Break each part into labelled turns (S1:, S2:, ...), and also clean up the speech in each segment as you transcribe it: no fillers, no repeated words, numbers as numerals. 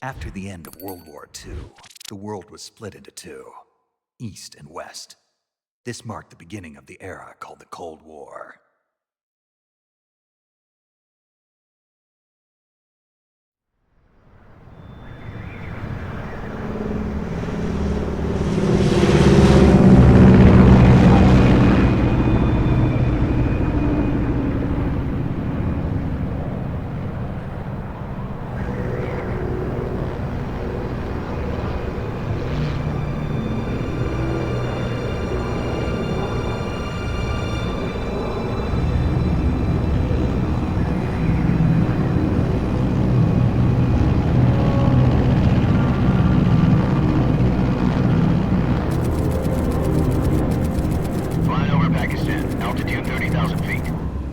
S1: After the end of World War II, the world was split into two, East and West. This marked the beginning of the era called the Cold War.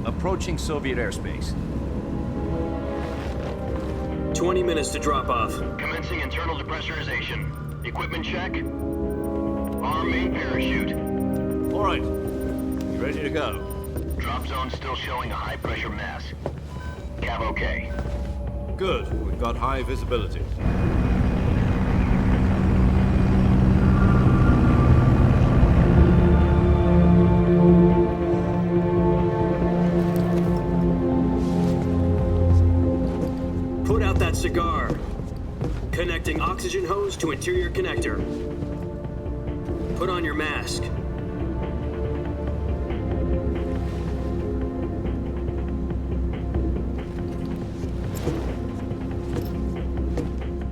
S2: Approaching Soviet airspace.
S3: 20 minutes to drop off.
S4: Commencing internal depressurization. Equipment check. Arm main parachute.
S2: All right. You ready to go?
S4: Drop zone still showing a high pressure mass. Cav okay.
S2: Good. We've got high visibility.
S3: Put out that cigar. Connecting oxygen hose to interior connector. Put on your mask.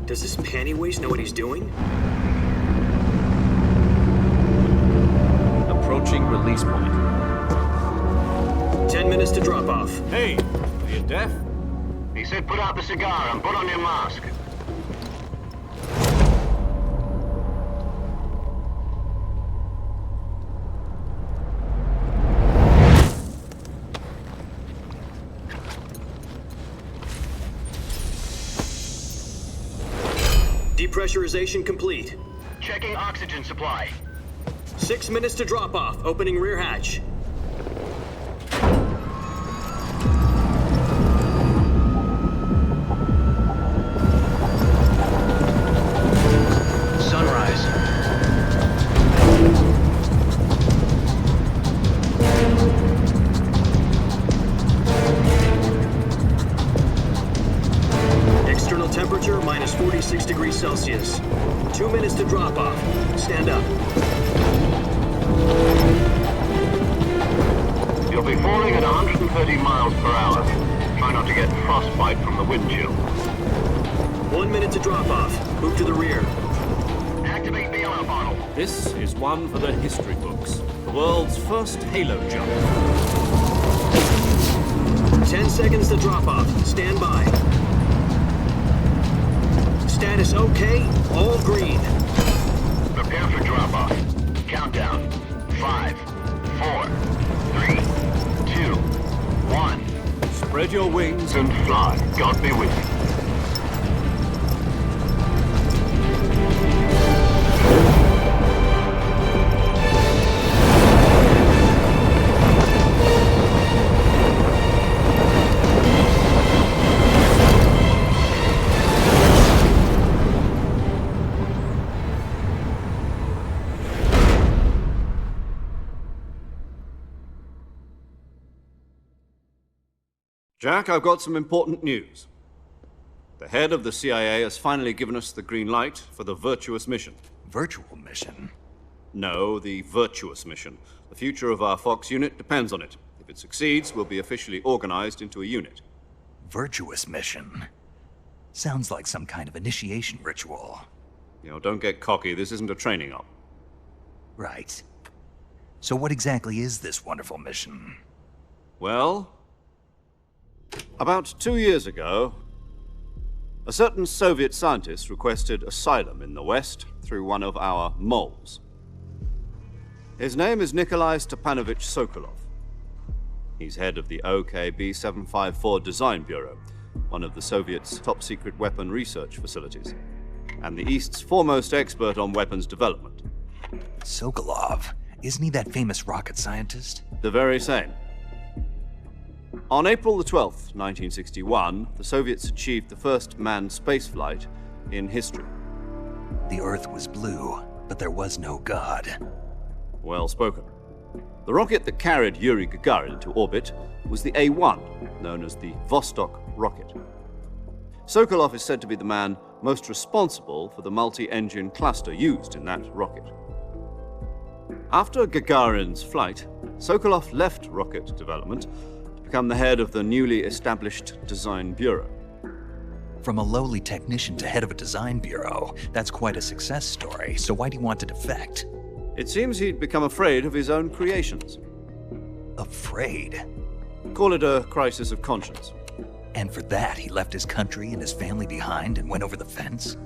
S3: Does this panty waste know what he's doing?
S2: Approaching release point.
S3: 10 minutes to drop off.
S2: Hey, are you deaf?
S4: He said put out the cigar and put on your mask.
S3: Depressurization complete.
S4: Checking oxygen supply.
S3: 6 minutes to drop off. Opening rear hatch.
S4: Sunrise.
S3: External temperature minus 46 degrees Celsius. 2 minutes to drop off. Stand up.
S4: You'll be falling at 130 miles per hour. Try not to get frostbite from the wind chill.
S3: 1 minute to drop off. Move to the rear.
S4: Activate the alarm bottle.
S2: This is one for the history books. The world's first halo jump.
S3: 10 seconds to drop off. Stand by. Status okay. All green.
S4: Prepare for drop-off. Countdown. 5, 4, 3, 2, 1.
S2: Spread your wings
S4: And fly. God be with you.
S2: Jack, I've got some important news. The head of the CIA has finally given us the green light for the virtuous mission.
S1: Virtual mission?
S2: No, the virtuous mission. The future of our Fox unit depends on it. If it succeeds, we'll be officially organized into a unit.
S1: Virtuous mission? Sounds like some kind of initiation ritual.
S2: You know, don't get cocky. This isn't a training op.
S1: Right. So what exactly is this wonderful mission?
S2: Well, about 2 years ago, a certain Soviet scientist requested asylum in the West through one of our moles. His name is Nikolai Stepanovich Sokolov. He's head of the OKB-754 Design Bureau, one of the Soviets' top-secret weapon research facilities, and the East's foremost expert on weapons development.
S1: Sokolov? Isn't he that famous rocket scientist?
S2: The very same. On April the 12th, 1961, the Soviets achieved the first manned spaceflight in history.
S1: The Earth was blue, but there was no God.
S2: Well spoken. The rocket that carried Yuri Gagarin into orbit was the A-1, known as the Vostok rocket. Sokolov is said to be the man most responsible for the multi-engine cluster used in that rocket. After Gagarin's flight, Sokolov left rocket development to become the head of the newly established Design Bureau.
S1: From a lowly technician to head of a design bureau, that's quite a success story, so why do you want to defect?
S2: It seems he'd become afraid of his own creations.
S1: Afraid?
S2: Call it a crisis of conscience.
S1: And for that, he left his country and his family behind and went over the fence?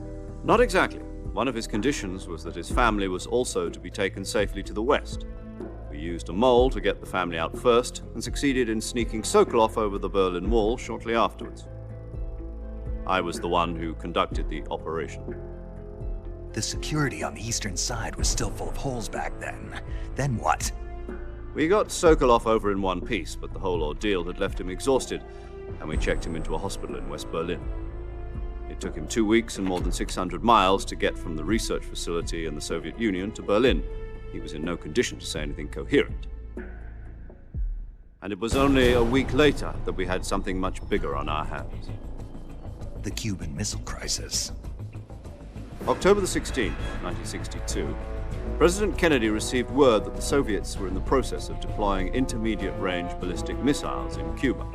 S2: Not exactly. One of his conditions was that his family was also to be taken safely to the west. We used a mole to get the family out first and succeeded in sneaking Sokolov over the Berlin Wall shortly afterwards. I was the one who conducted the operation.
S1: The security on the eastern side was still full of holes back then. Then what?
S2: We got Sokolov over in one piece, but the whole ordeal had left him exhausted, and we checked him into a hospital in West Berlin. It took him 2 weeks and more than 600 miles to get from the research facility in the Soviet Union to Berlin. He was in no condition to say anything coherent. And it was only a week later that we had something much bigger on our hands.
S1: The Cuban Missile Crisis.
S2: October the 16th, 1962, President Kennedy received word that the Soviets were in the process of deploying intermediate-range ballistic missiles in Cuba.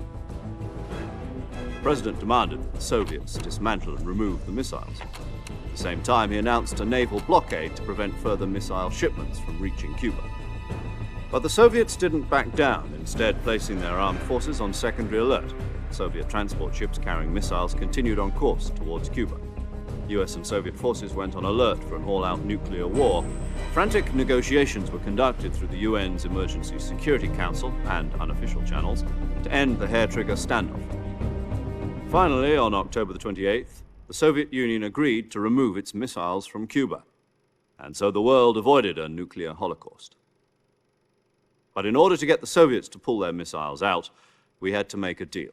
S2: The President demanded that the Soviets dismantle and remove the missiles. At the same time, he announced a naval blockade to prevent further missile shipments from reaching Cuba. But the Soviets didn't back down, instead placing their armed forces on secondary alert. Soviet transport ships carrying missiles continued on course towards Cuba. US and Soviet forces went on alert for an all-out nuclear war. Frantic negotiations were conducted through the UN's Emergency Security Council and unofficial channels to end the hair-trigger standoff. Finally, on October the 28th, the Soviet Union agreed to remove its missiles from Cuba, and so the world avoided a nuclear holocaust. But in order to get the Soviets to pull their missiles out, we had to make a deal.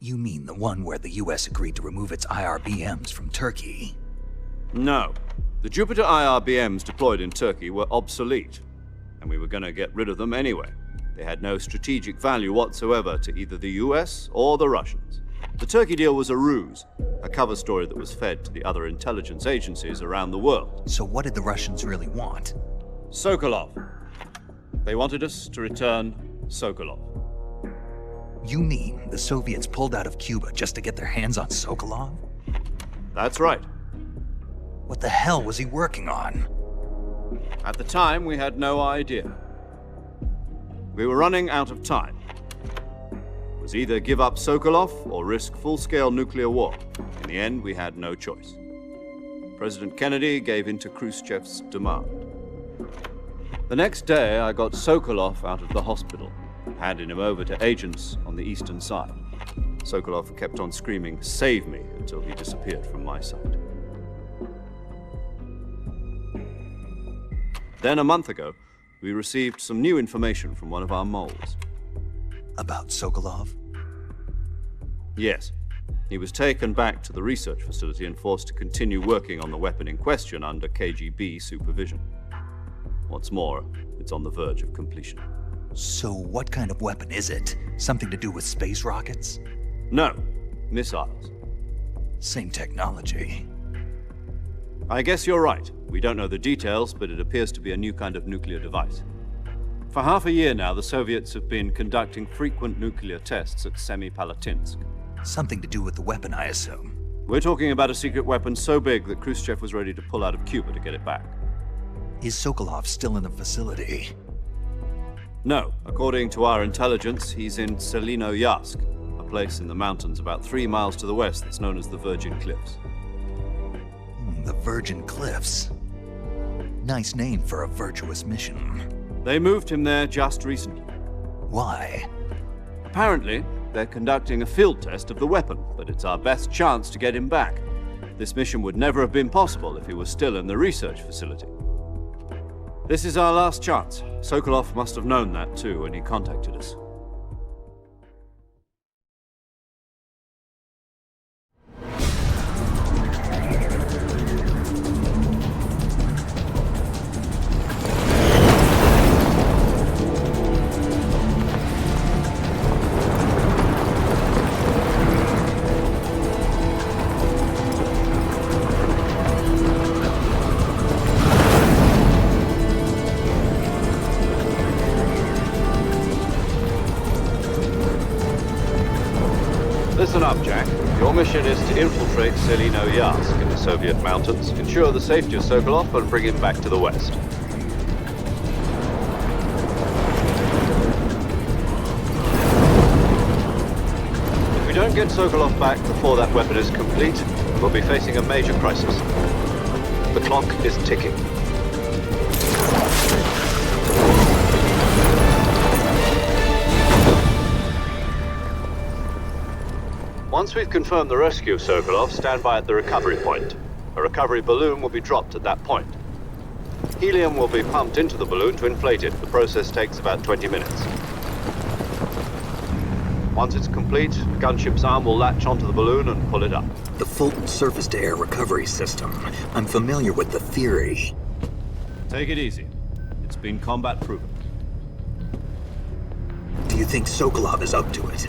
S1: You mean the one where the US agreed to remove its IRBMs from Turkey?
S2: No. The Jupiter IRBMs deployed in Turkey were obsolete, and we were going to get rid of them anyway. They had no strategic value whatsoever to either the US or the Russians. The Turkey deal was a ruse, a cover story that was fed to the other intelligence agencies around the world.
S1: So what did the Russians really want?
S2: Sokolov. They wanted us to return Sokolov.
S1: You mean the Soviets pulled out of Cuba just to get their hands on Sokolov?
S2: That's right.
S1: What the hell was he working on?
S2: At the time, we had no idea. We were running out of time. It was either give up Sokolov or risk full-scale nuclear war. In the end, we had no choice. President Kennedy gave in to Khrushchev's demand. The next day, I got Sokolov out of the hospital, handing him over to agents on the eastern side. Sokolov kept on screaming, "Save me," until he disappeared from my sight. Then a month ago, we received some new information from one of our moles.
S1: About Sokolov?
S2: Yes. He was taken back to the research facility and forced to continue working on the weapon in question under KGB supervision. What's more, it's on the verge of completion.
S1: So what kind of weapon is it? Something to do with space rockets?
S2: No, missiles.
S1: Same technology.
S2: I guess you're right. We don't know the details, but it appears to be a new kind of nuclear device. For half a year now, the Soviets have been conducting frequent nuclear tests at Semipalatinsk.
S1: Something to do with the weapon, I assume.
S2: We're talking about a secret weapon so big that Khrushchev was ready to pull out of Cuba to get it back.
S1: Is Sokolov still in the facility?
S2: No. According to our intelligence, he's in Selinoyarsk, a place in the mountains about 3 miles to the west that's known as the Virgin Cliffs.
S1: The Virgin Cliffs. Nice name for a virtuous mission.
S2: They moved him there just recently.
S1: Why?
S2: Apparently, they're conducting a field test of the weapon, but it's our best chance to get him back. This mission would never have been possible if he was still in the research facility. This is our last chance. Sokolov must have known that too when he contacted us. Listen up, Jack. Your mission is to infiltrate Selino-Yarsk in the Soviet mountains, ensure the safety of Sokolov, and bring him back to the West. If we don't get Sokolov back before that weapon is complete, we'll be facing a major crisis. The clock is ticking. Once we've confirmed the rescue of Sokolov, stand by at the recovery point. A recovery balloon will be dropped at that point. Helium will be pumped into the balloon to inflate it. The process takes about 20 minutes. Once it's complete, the gunship's arm will latch onto the balloon and pull it up.
S3: The Fulton surface-to-air recovery system. I'm familiar with the theory.
S2: Take it easy. It's been combat-proven.
S3: Do you think Sokolov is up to it?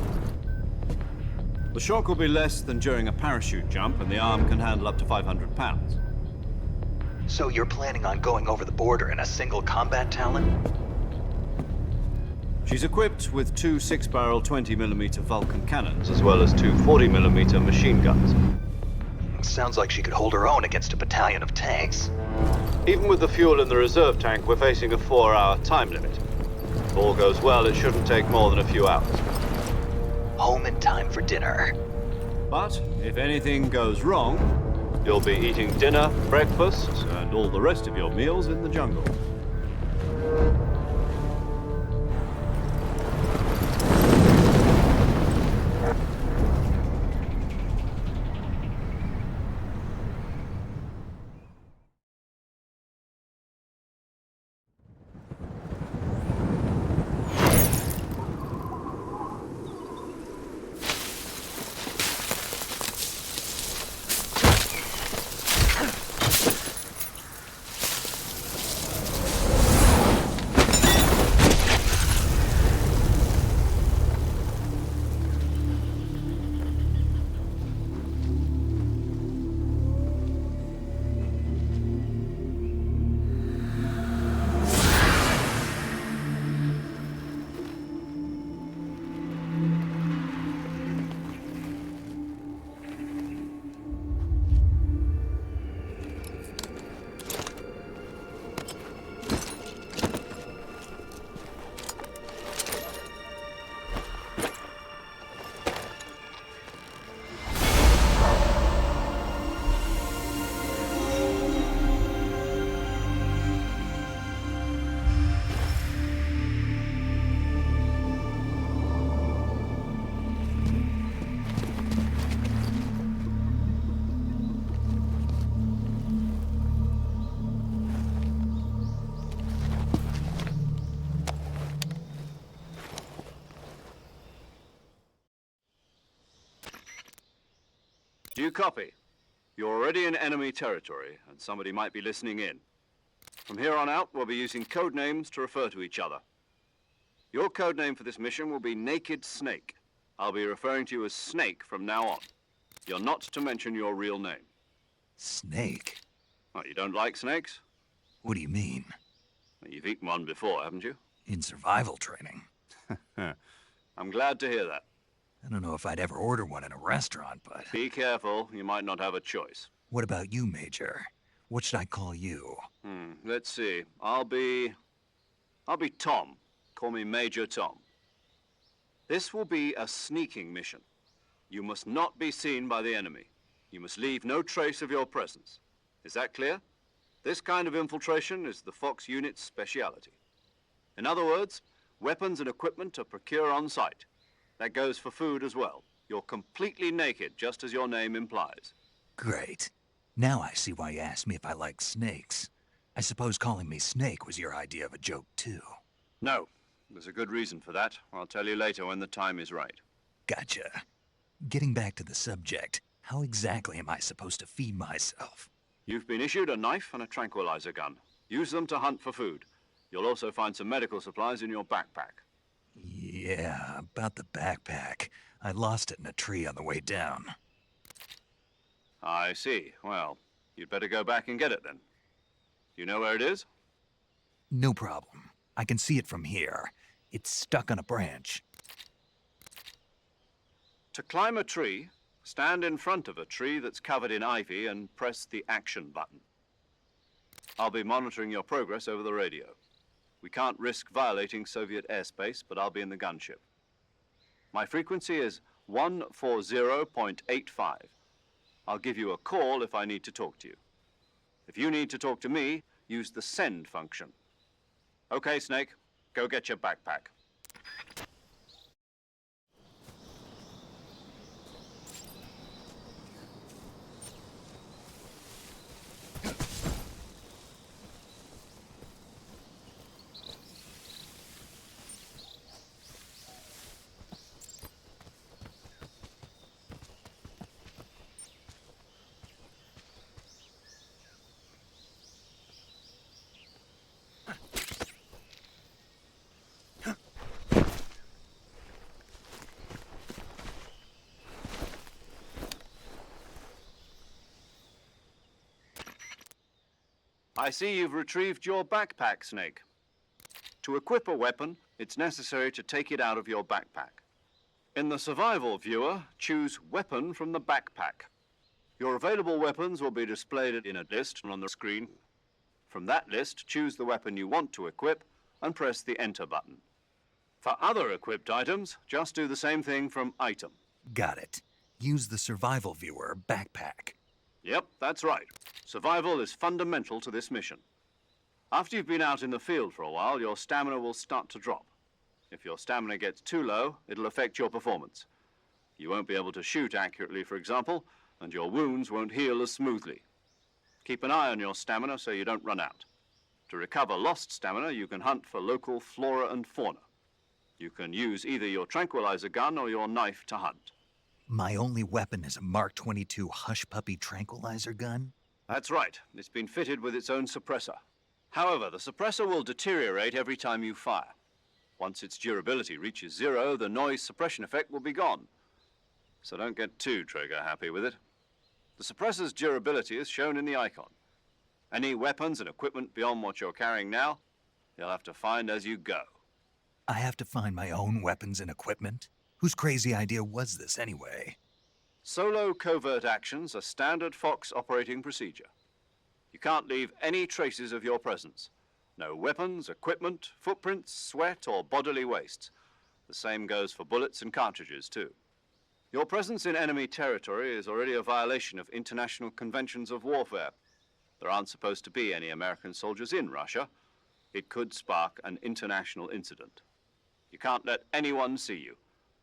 S2: The shock will be less than during a parachute jump, and the arm can handle up to 500 pounds.
S1: So you're planning on going over the border in a single combat Talon?
S2: She's equipped with two 6-barrel 20mm Vulcan cannons, as well as two 40mm machine guns.
S1: Sounds like she could hold her own against a battalion of tanks.
S2: Even with the fuel in the reserve tank, we're facing a 4-hour time limit. If all goes well, it shouldn't take more than a few hours.
S1: Home in time for dinner.
S2: But if anything goes wrong, you'll be eating dinner, breakfast, and all the rest of your meals in the jungle. Do you copy? You're already in enemy territory, and somebody might be listening in. From here on out, we'll be using code names to refer to each other. Your code name for this mission will be Naked Snake. I'll be referring to you as Snake from now on. You're not to mention your real name.
S1: Snake?
S2: Oh, you don't like snakes?
S1: What do you mean?
S2: Well, you've eaten one before, haven't you?
S1: In survival training.
S2: I'm glad to hear that.
S1: I don't know if I'd ever order one in a restaurant, but...
S2: Be careful, you might not have a choice.
S1: What about you, Major? What should I call you?
S2: Let's see. I'll be Tom. Call me Major Tom. This will be a sneaking mission. You must not be seen by the enemy. You must leave no trace of your presence. Is that clear? This kind of infiltration is the Fox unit's speciality. In other words, weapons and equipment are procured on site. That goes for food as well. You're completely naked, just as your name implies.
S1: Great. Now I see why you asked me if I like snakes. I suppose calling me Snake was your idea of a joke, too.
S2: No. There's a good reason for that. I'll tell you later when the time is right.
S1: Gotcha. Getting back to the subject, how exactly am I supposed to feed myself?
S2: You've been issued a knife and a tranquilizer gun. Use them to hunt for food. You'll also find some medical supplies in your backpack.
S1: Yeah, about the backpack. I lost it in a tree on the way down.
S2: I see. Well, you'd better go back and get it then. You know where it is?
S1: No problem. I can see it from here. It's stuck on a branch.
S2: To climb a tree, stand in front of a tree that's covered in ivy and press the action button. I'll be monitoring your progress over the radio. We can't risk violating Soviet airspace, but I'll be in the gunship. My frequency is 140.85. I'll give you a call if I need to talk to you. If you need to talk to me, use the send function. Okay, Snake, go get your backpack. I see you've retrieved your backpack, Snake. To equip a weapon, it's necessary to take it out of your backpack. In the survival viewer, choose Weapon from the backpack. Your available weapons will be displayed in a list on the screen. From that list, choose the weapon you want to equip and press the Enter button. For other equipped items, just do the same thing from Item.
S1: Got it. Use the survival viewer backpack.
S2: Yep, that's right. Survival is fundamental to this mission. After you've been out in the field for a while, your stamina will start to drop. If your stamina gets too low, it'll affect your performance. You won't be able to shoot accurately, for example, and your wounds won't heal as smoothly. Keep an eye on your stamina so you don't run out. To recover lost stamina, you can hunt for local flora and fauna. You can use either your tranquilizer gun or your knife to hunt.
S1: My only weapon is a Mark 22 Hush Puppy tranquilizer gun?
S2: That's right. It's been fitted with its own suppressor. However, the suppressor will deteriorate every time you fire. Once its durability reaches 0, the noise suppression effect will be gone. So don't get too trigger-happy with it. The suppressor's durability is shown in the icon. Any weapons and equipment beyond what you're carrying now, you'll have to find as you go.
S1: I have to find my own weapons and equipment? Whose crazy idea was this, anyway?
S2: Solo covert actions are standard Fox operating procedure. You can't leave any traces of your presence. No weapons, equipment, footprints, sweat, or bodily wastes. The same goes for bullets and cartridges, too. Your presence in enemy territory is already a violation of international conventions of warfare. There aren't supposed to be any American soldiers in Russia. It could spark an international incident. You can't let anyone see you.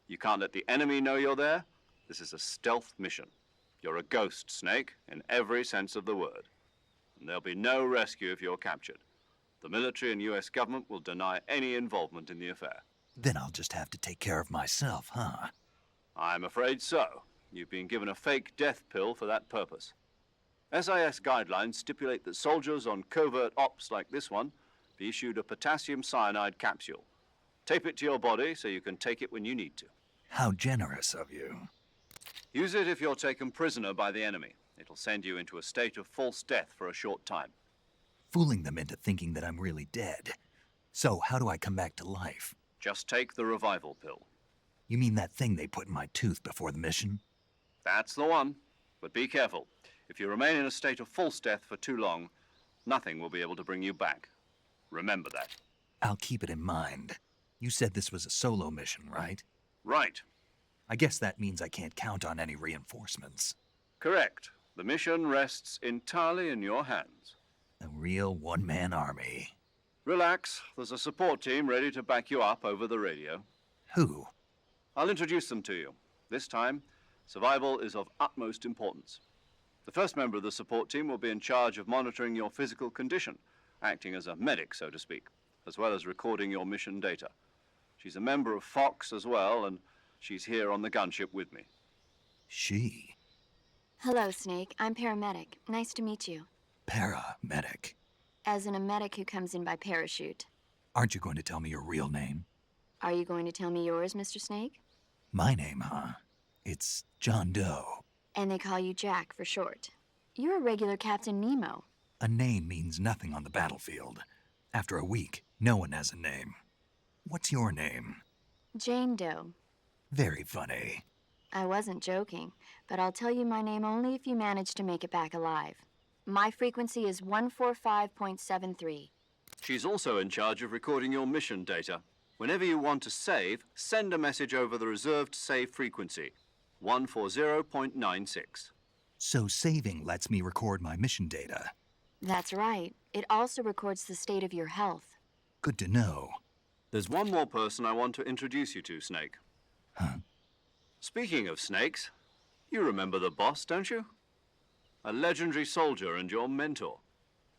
S2: You can't let the enemy know you're there. This is a stealth mission. You're a ghost, Snake, in every sense of the word. And there'll be no rescue if you're captured. The military and US government will deny any involvement in the affair.
S1: Then I'll just have to take care of myself, huh?
S2: I'm afraid so. You've been given a fake death pill for that purpose. SIS guidelines stipulate that soldiers on covert ops like this one be issued a potassium cyanide capsule. Tape it to your body so you can take it when you need to.
S1: How generous of you.
S2: Use it if you're taken prisoner by the enemy. It'll send you into a state of false death for a short time.
S1: Fooling them into thinking that I'm really dead. So how do I come back to life?
S2: Just take the revival pill.
S1: You mean that thing they put in my tooth before the mission?
S2: That's the one. But be careful. If you remain in a state of false death for too long, nothing will be able to bring you back. Remember that.
S1: I'll keep it in mind. You said this was a solo mission, right?
S2: Right.
S1: I guess that means I can't count on any reinforcements.
S2: Correct. The mission rests entirely in your hands.
S1: A real one-man army.
S2: Relax. There's a support team ready to back you up over the radio.
S1: Who?
S2: I'll introduce them to you. This time, survival is of utmost importance. The first member of the support team will be in charge of monitoring your physical condition, acting as a medic, so to speak, as well as recording your mission data. She's a member of Fox as well, and she's here on the gunship with me.
S1: She?
S5: Hello, Snake. I'm paramedic. Nice to meet you.
S1: Paramedic.
S5: As in a medic who comes in by parachute.
S1: Aren't you going to tell me your real name?
S5: Are you going to tell me yours, Mr. Snake?
S1: My name, huh? It's John Doe.
S5: And they call you Jack for short. You're a regular Captain Nemo.
S1: A name means nothing on the battlefield. After a week, no one has a name. What's your name?
S5: Jane Doe.
S1: Very funny.
S5: I wasn't joking, but I'll tell you my name only if you manage to make it back alive. My frequency is 145.73.
S2: She's also in charge of recording your mission data. Whenever you want to save, send a message over the reserved save frequency, 140.96.
S1: So saving lets me record my mission data.
S5: That's right. It also records the state of your health.
S1: Good to know.
S2: There's one more person I want to introduce you to, Snake.
S1: Huh?
S2: Speaking of snakes, you remember the boss, don't you? A legendary soldier and your mentor.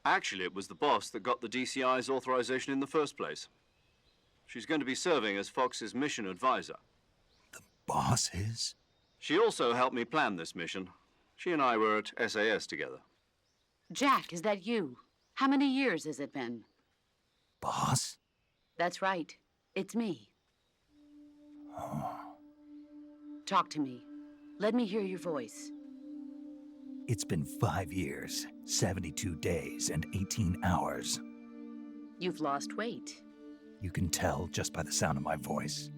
S2: Actually, it was the boss that got the DCI's authorization in the first place. She's going to be serving as Fox's mission advisor.
S1: The boss is?
S2: She also helped me plan this mission. She and I were at SAS together.
S6: Jack, is that you? How many years has it been?
S1: Boss?
S6: That's right. It's me. Talk to me. Let me hear your voice.
S1: It's been 5 years, 72 days, and 18 hours.
S6: You've lost weight.
S1: You can tell just by the sound of my voice.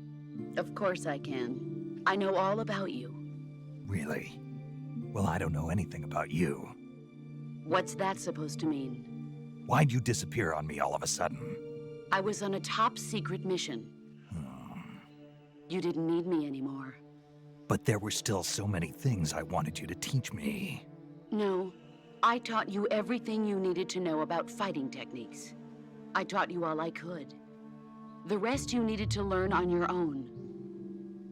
S6: Of course I can. I know all about you.
S1: Really? Well, I don't know anything about you.
S6: What's that supposed to mean?
S1: Why'd you disappear on me all of a sudden?
S6: I was on a top-secret mission. You didn't need me anymore.
S1: But there were still so many things I wanted you to teach me.
S6: No, I taught you everything you needed to know about fighting techniques. I taught you all I could. The rest you needed to learn on your own.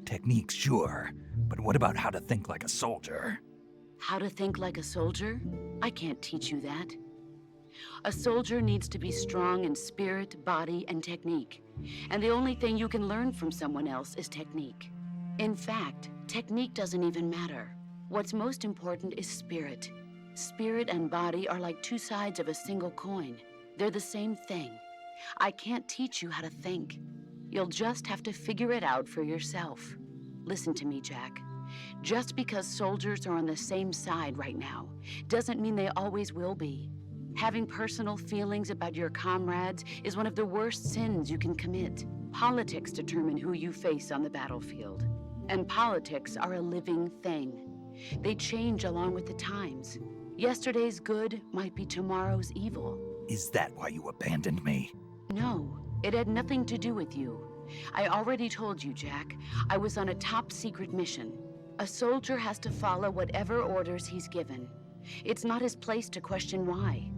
S1: Techniques, sure. But what about how to think like a soldier?
S6: How to think like a soldier? I can't teach you that. A soldier needs to be strong in spirit, body, and technique. And the only thing you can learn from someone else is technique. In fact, technique doesn't even matter. What's most important is spirit. Spirit and body are like two sides of a single coin. They're the same thing. I can't teach you how to think. You'll just have to figure it out for yourself. Listen to me, Jack. Just because soldiers are on the same side right now doesn't mean they always will be. Having personal feelings about your comrades is one of the worst sins you can commit. Politics determine who you face on the battlefield. And politics are a living thing. They change along with the times. Yesterday's good might be tomorrow's evil.
S1: Is that why you abandoned me?
S6: No, it had nothing to do with you. I already told you, Jack. I was on a top-secret mission. A soldier has to follow whatever orders he's given. It's not his place to question why.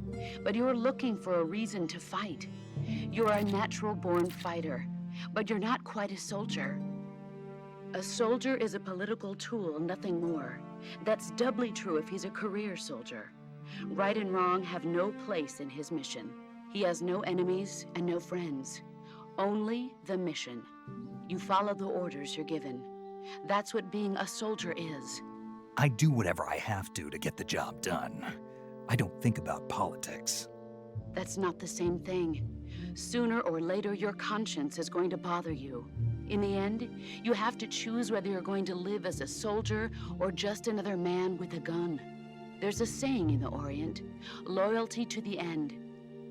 S6: But you're looking for a reason to fight. You're a natural-born fighter, but you're not quite a soldier. A soldier is a political tool, nothing more. That's doubly true if he's a career soldier. Right and wrong have no place in his mission. He has no enemies and no friends. Only the mission. You follow the orders you're given. That's what being a soldier is.
S1: I do whatever I have to get the job done. I don't think about politics.
S6: That's not the same thing. Sooner or later, your conscience is going to bother you. In the end, you have to choose whether you're going to live as a soldier or just another man with a gun. There's a saying in the Orient, loyalty to the end.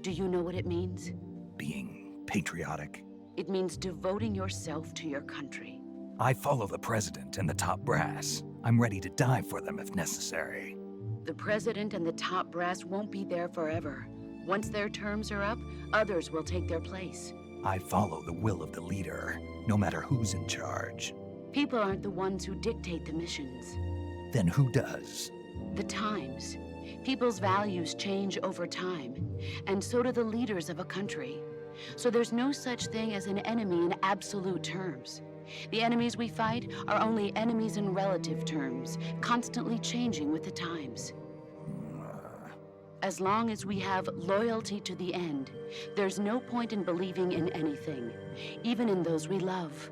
S6: Do you know what it means?
S1: Being patriotic.
S6: It means devoting yourself to your country.
S1: I follow the president and the top brass. I'm ready to die for them if necessary.
S6: The president and the top brass won't be there forever. Once their terms are up, others will take their place.
S1: I follow the will of the leader, no matter who's in charge.
S6: People aren't the ones who dictate the missions.
S1: Then who does?
S6: The times. People's values change over time, and so do the leaders of a country. So there's no such thing as an enemy in absolute terms. The enemies we fight are only enemies in relative terms, constantly changing with the times. As long as we have loyalty to the end, there's no point in believing in anything, even in those we love.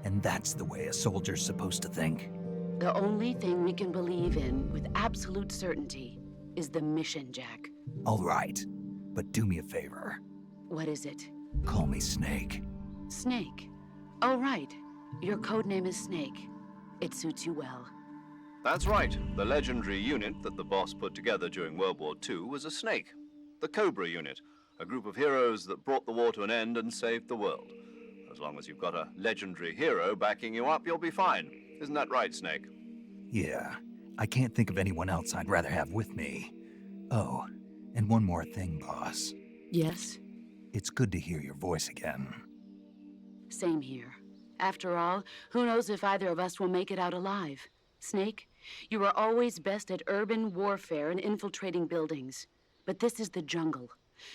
S1: And that's the way a soldier's supposed to think?
S6: The only thing we can believe in with absolute certainty is the mission, Jack.
S1: All right, but do me a favor.
S6: What is it?
S1: Call me Snake.
S6: Snake. Oh, right. Your code name is Snake. It suits you well.
S2: That's right. The legendary unit that the boss put together during World War II was a snake. The Cobra unit, a group of heroes that brought the war to an end and saved the world. As long as you've got a legendary hero backing you up, you'll be fine. Isn't that right, Snake?
S1: Yeah, I can't think of anyone else I'd rather have with me. Oh, and one more thing, boss.
S6: Yes?
S1: It's good to hear your voice again.
S6: Same here. After all, who knows if either of us will make it out alive? Snake, you are always best at urban warfare and infiltrating buildings. But this is the jungle.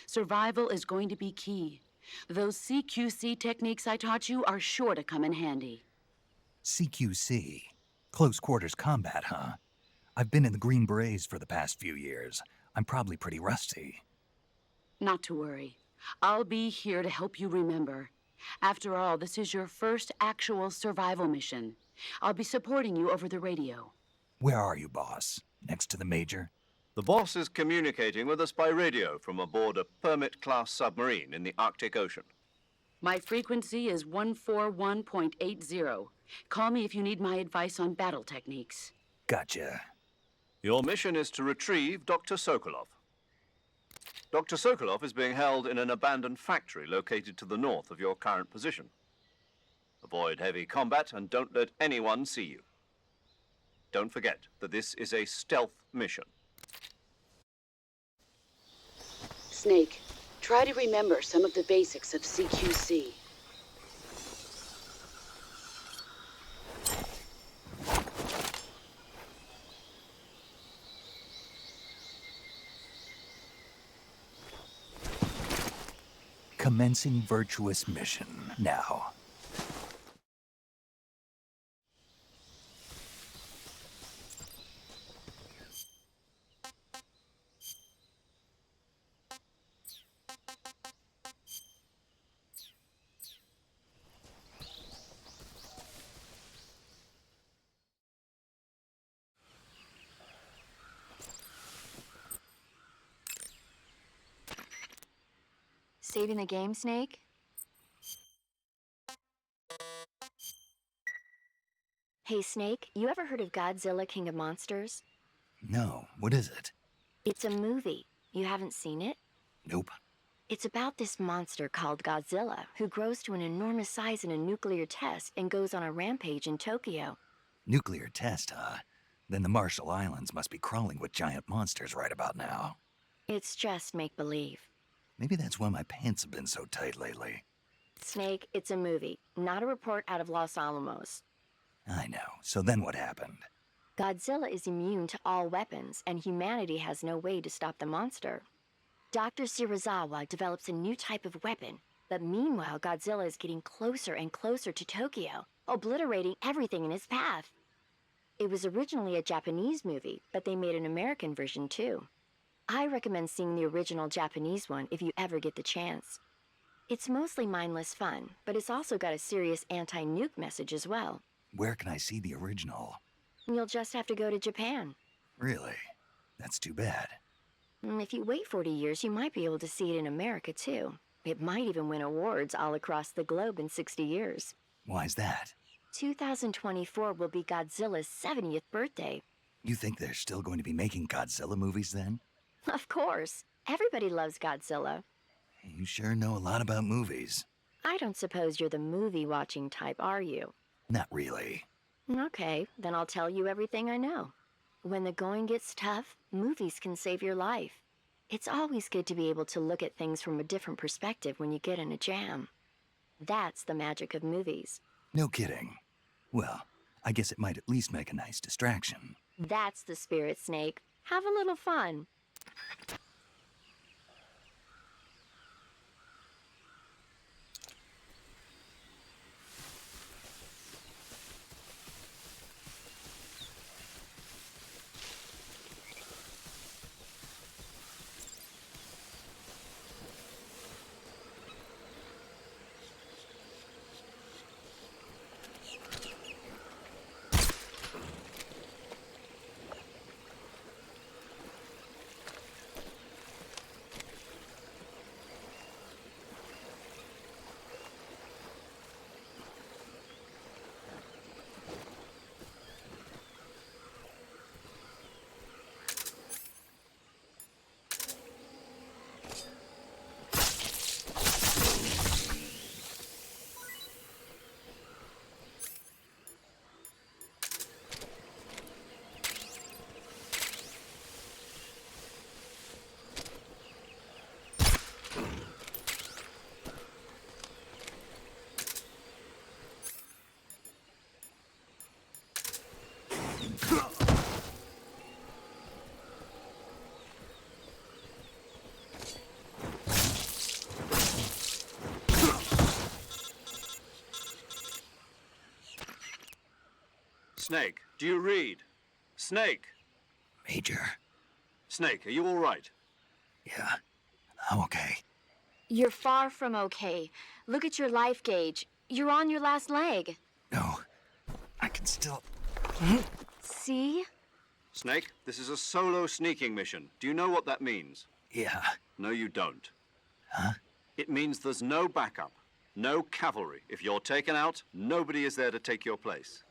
S6: Survival is going to be key. Those CQC techniques I taught you are sure to come in handy.
S1: CQC? Close quarters combat, huh? I've been in the Green Berets for the past few years. I'm probably pretty rusty.
S6: Not to worry. I'll be here to help you remember. After all, this is your first actual survival mission. I'll be supporting you over the radio.
S1: Where are you, boss? Next to the Major?
S2: The boss is communicating with us by radio from aboard a Permit-class submarine in the Arctic Ocean.
S6: My frequency is 141.80. Call me if you need my advice on battle techniques.
S1: Gotcha.
S2: Your mission is to retrieve Dr. Sokolov. Dr. Sokolov is being held in an abandoned factory located to the north of your current position. Avoid heavy combat and don't let anyone see you. Don't forget that this is a stealth mission.
S6: Snake, try to remember some of the basics of CQC.
S1: Commencing virtuous mission now.
S5: Saving the game, Snake? Hey, Snake, you ever heard of Godzilla, King of Monsters?
S1: No, what is it?
S5: It's a movie. You haven't seen it?
S1: Nope.
S5: It's about this monster called Godzilla, who grows to an enormous size in a nuclear test and goes on a rampage in Tokyo.
S1: Nuclear test, huh? Then the Marshall Islands must be crawling with giant monsters right about now.
S5: It's just make-believe.
S1: Maybe that's why my pants have been so tight lately.
S5: Snake, it's a movie, not a report out of Los Alamos.
S1: I know. So then what happened?
S5: Godzilla is immune to all weapons, and humanity has no way to stop the monster. Dr. Shirazawa develops a new type of weapon, but meanwhile Godzilla is getting closer and closer to Tokyo, obliterating everything in his path. It was originally a Japanese movie, but they made an American version too. I recommend seeing the original Japanese one if you ever get the chance. It's mostly mindless fun, but it's also got a serious anti-nuke message as well.
S1: Where can I see the original?
S5: You'll just have to go to Japan.
S1: Really? That's too bad.
S5: If you wait 40 years, you might be able to see it in America too. It might even win awards all across the globe in 60 years.
S1: Why's that?
S5: 2024 will be Godzilla's 70th birthday.
S1: You think they're still going to be making Godzilla movies then?
S5: Of course. Everybody loves Godzilla.
S1: You sure know a lot about movies.
S5: I don't suppose you're the movie-watching type, are you?
S1: Not really.
S5: Okay, then I'll tell you everything I know. When the going gets tough, movies can save your life. It's always good to be able to look at things from a different perspective when you get in a jam. That's the magic of movies.
S1: No kidding. Well, I guess it might at least make a nice distraction.
S5: That's the spirit, Snake. Have a little fun.
S2: Snake, do you read? Snake!
S1: Major.
S2: Snake, are you all right?
S1: Yeah, I'm okay.
S5: You're far from okay. Look at your life gauge. You're on your last leg.
S1: No, I can still...
S5: See?
S2: Snake, this is a solo sneaking mission. Do you know what that means?
S1: Yeah.
S2: No, you don't.
S1: Huh?
S2: It means there's no backup, no cavalry. If you're taken out, nobody is there to take your place.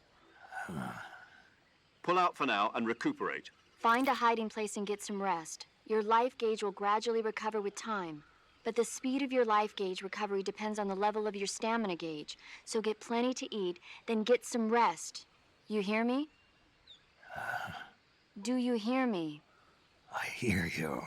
S2: Pull out for now and recuperate.
S5: Find a hiding place and get some rest. Your life gauge will gradually recover with time. But the speed of your life gauge recovery depends on the level of your stamina gauge. So get plenty to eat, then get some rest. You hear me? Do you hear me?
S1: I hear you.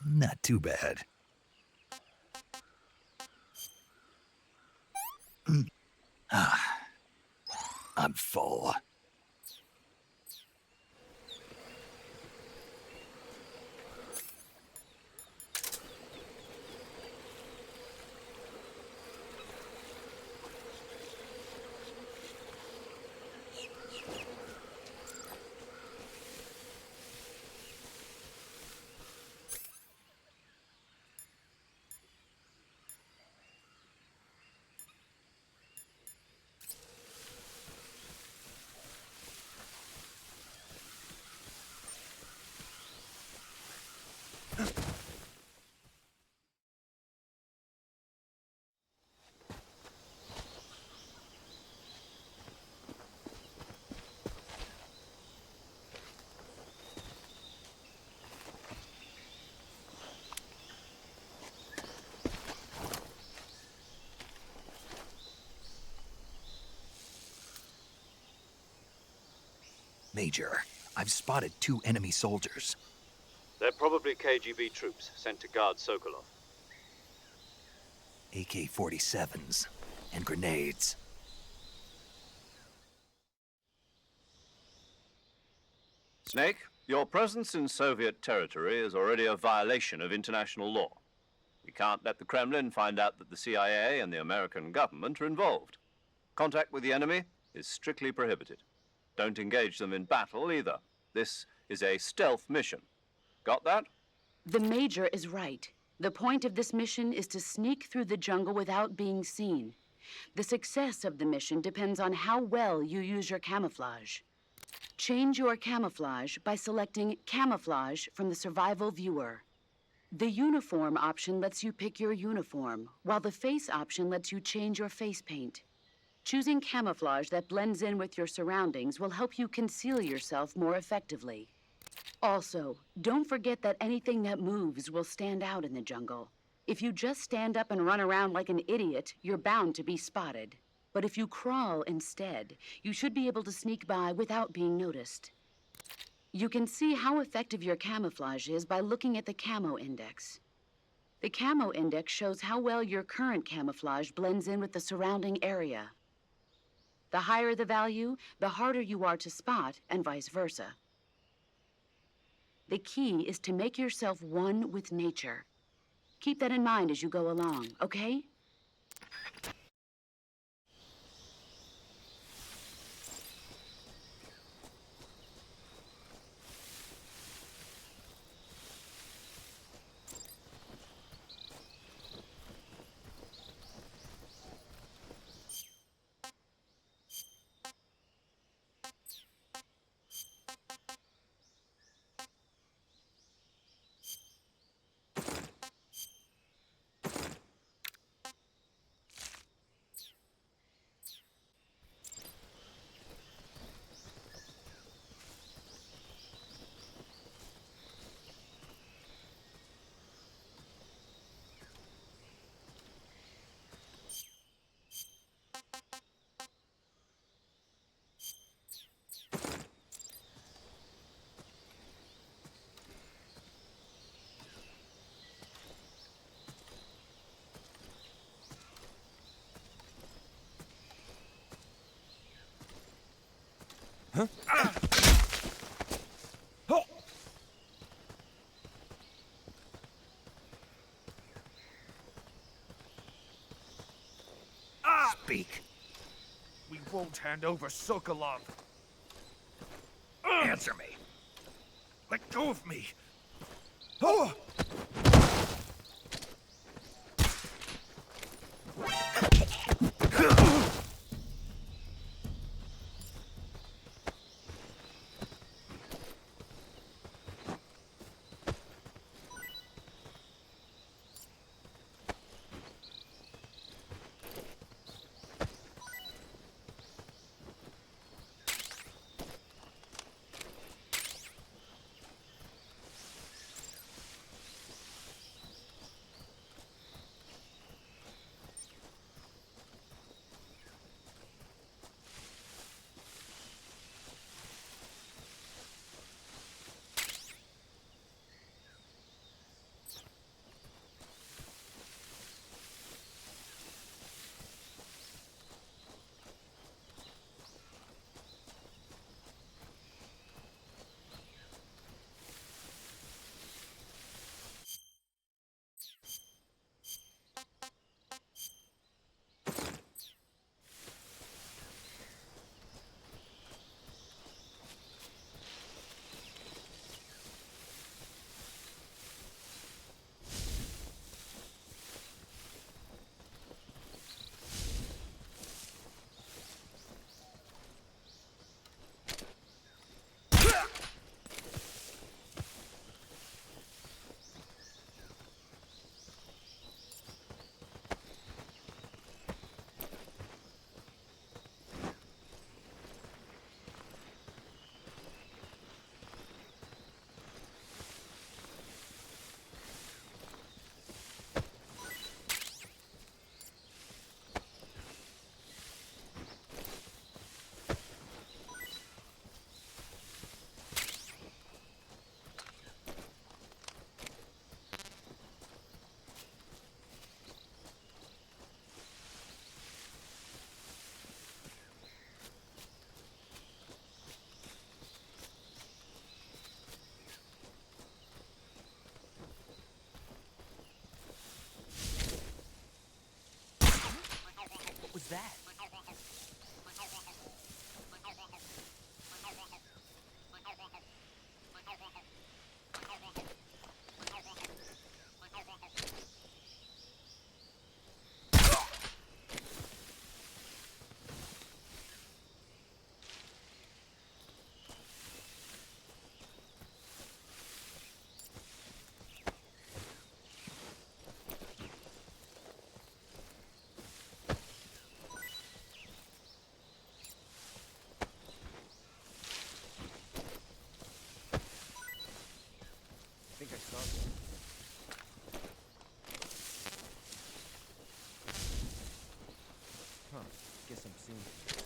S1: Not too bad. I'm full. Major, I've spotted 2 enemy soldiers.
S2: They're probably KGB troops sent to guard Sokolov.
S1: AK-47s and grenades.
S2: Snake, your presence in Soviet territory is already a violation of international law. We can't let the Kremlin find out that the CIA and the American government are involved. Contact with the enemy is strictly prohibited. Don't engage them in battle either. This is a stealth mission. Got that?
S6: The Major is right. The point of this mission is to sneak through the jungle without being seen. The success of the mission depends on how well you use your camouflage. Change your camouflage by selecting Camouflage from the Survival Viewer. The Uniform option lets you pick your uniform, while the Face option lets you change your face paint. Choosing camouflage that blends in with your surroundings will help you conceal yourself more effectively. Also, don't forget that anything that moves will stand out in the jungle. If you just stand up and run around like an idiot, you're bound to be spotted. But if you crawl instead, you should be able to sneak by without being noticed. You can see how effective your camouflage is by looking at the Camo Index. The Camo Index shows how well your current camouflage blends in with the surrounding area. The higher the value, the harder you are to spot, and vice versa. The key is to make yourself one with nature. Keep that in mind as you go along, okay?
S7: Speak. We won't hand over Sokolov. Answer me. Let go of me. Oh!
S8: What was that? I think I saw it. Huh. Guess I'm seeing it.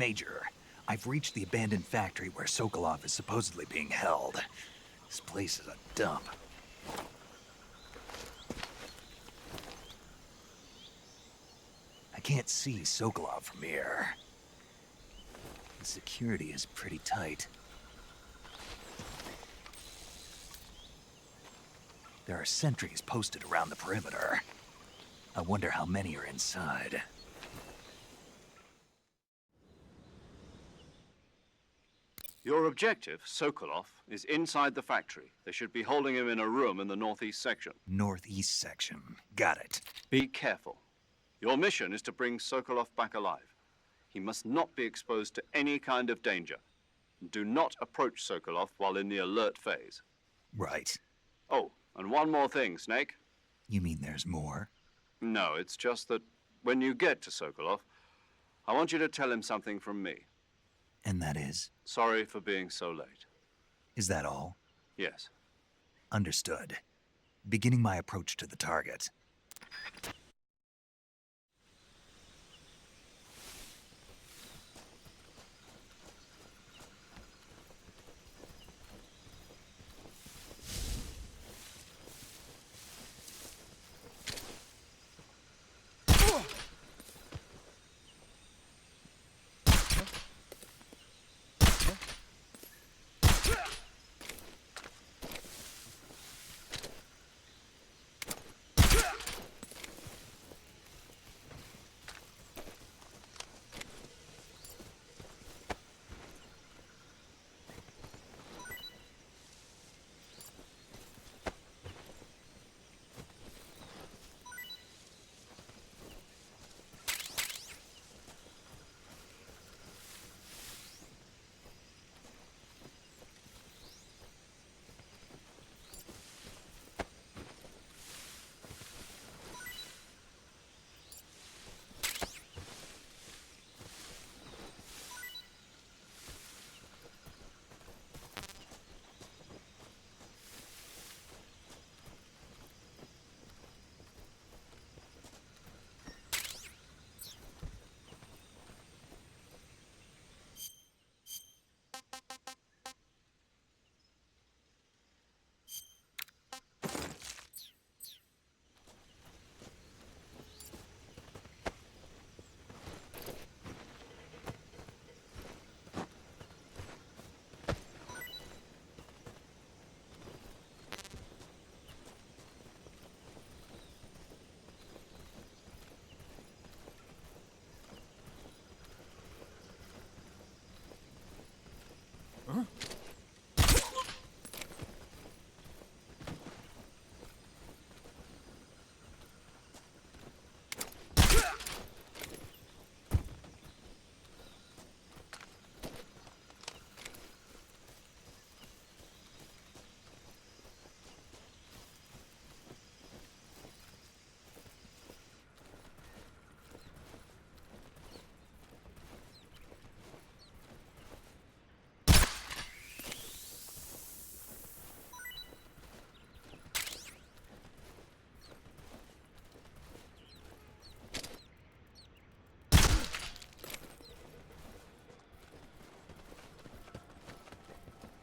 S1: Major, I've reached the abandoned factory where Sokolov is supposedly being held. This place is a dump. I can't see Sokolov from here. The security is pretty tight. There are sentries posted around the perimeter. I wonder how many are inside.
S2: Your objective, Sokolov, is inside the factory. They should be holding him in a room in the northeast section.
S1: Northeast section. Got it.
S2: Be careful. Your mission is to bring Sokolov back alive. He must not be exposed to any kind of danger. Do not approach Sokolov while in the alert phase.
S1: Right.
S2: Oh, and one more thing, Snake.
S1: You mean there's more?
S2: No, it's just that when you get to Sokolov, I want you to tell him something from me.
S1: And that is?
S2: Sorry for being so late.
S1: Is that all?
S2: Yes.
S1: Understood. Beginning my approach to the target.